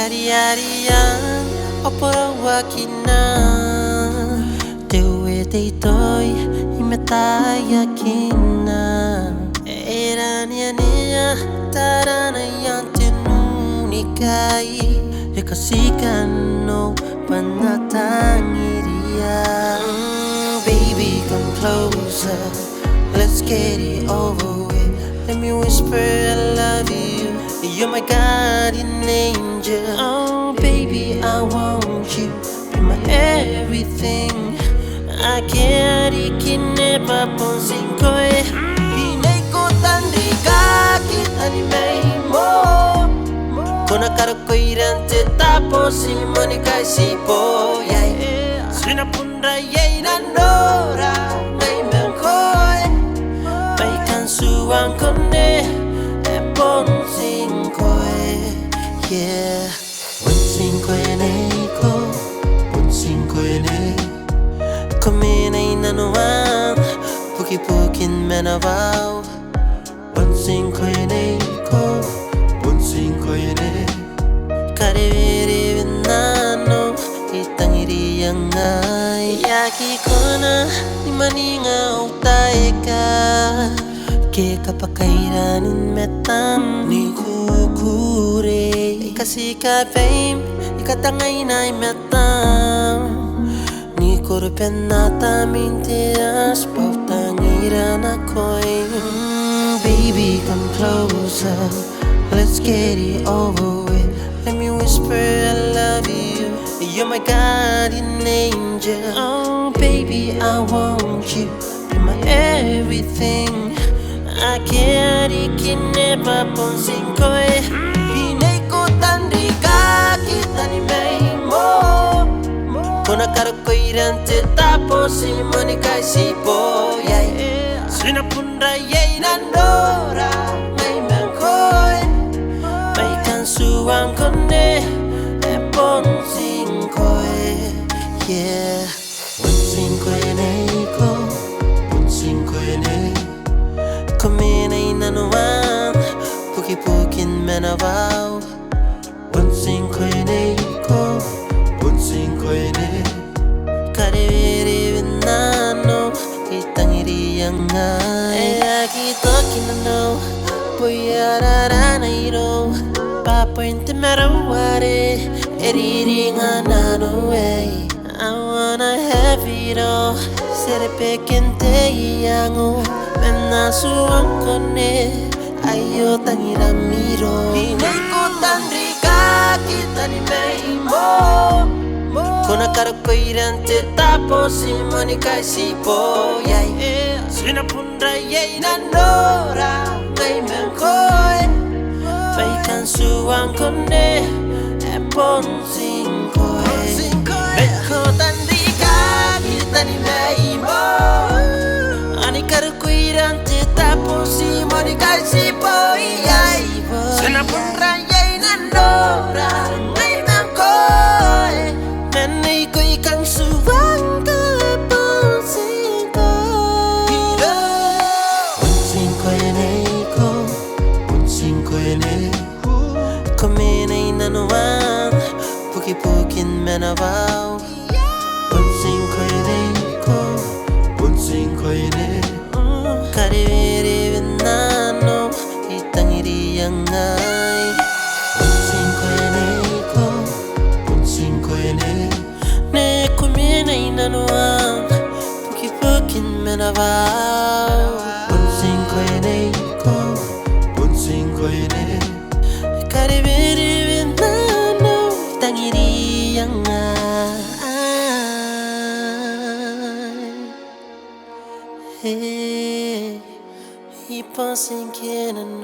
Kariarian opora wakina Dewe de toy imeta yakina Erania nia tarana yantinu nikai Ekasikan no panatangiria Baby come closer, let's get it over with. Let me whisper I love you. You're my guardian angel. Oh baby, I want you. Be my everything. I can't never tii Ngkoe. Hinay ko tandika kita ni may mo. Kona karakoirante tapos si Monica si Boyay. Sinapundra yay nandora may Ngkoe. Baikan suang kone epon tii Ngkoe. Yeah. tii Ngkoe nei ko, tii Ngkoe nei. Kami nay nanuang puki-pukin menabao. tii Ngkoe nei ko, tii Ngkoe nei. Karibiri binano itang iriyangay. Yaki ko na ni maninga utaika. Ke kapakairanin metam ni kukure. Kasi ka fame ikatangay na metam. Ni kurpen nata mintias pautangiran ako'y baby come closer, let's get it over with. Let me whisper I love you. You're my guardian angel. Oh baby, I want you. You're my everything. I can't never tii Ngkoe. Hinay ko tandika kita ni may mo. Kona karakoirante tapos si Monica si Boyay. Sinapundra yay nandora may Ngkoe. Baikan suang kone epon tii Ngkoe. Yeah. tii Ngkoe nei ko, tii Ngkoe nei. Kami nay nanuang puki-pukin menabao. tii Ngkoe nei ko, tii Ngkoe nei. Karibiri binano itang iriyangay. Akito kinano puyarara na iro. Papointe maraware eriringa nano way. I wanna have it all. Serepekente iyango menasuang kone ayo tangiramiro. Hinay ko tandrika kita ni may mo. Kona karakoirante tapos si Monica si Boyay. Sinapundra yay nandora may Ngkoe. Baikan suang kone epon tii Ngkoe. Beko tandika kita ni may mo. Ani karakoirante tapos si Monica si Boyay. Sinapundra yay nandora may Ngkoe. Nanay ko ikang suwang kapon tii Ngkoe. tii Ngkoe nei ko, tii Ngkoe nei. Kami nay nanuang puki-pukin menabao. tii Ngkoe nei ko, tii Ngkoe nei. Karibiri binano itang iriyangay. tii Ngkoe nei ko, tii Ngkoe nei. Ne kumi nay nanuang puki-pukin menabao. tii Ngkoe nei ko, tii Ngkoe nei. Karibiri binano itang iriyangay. Hey, keep on sinking and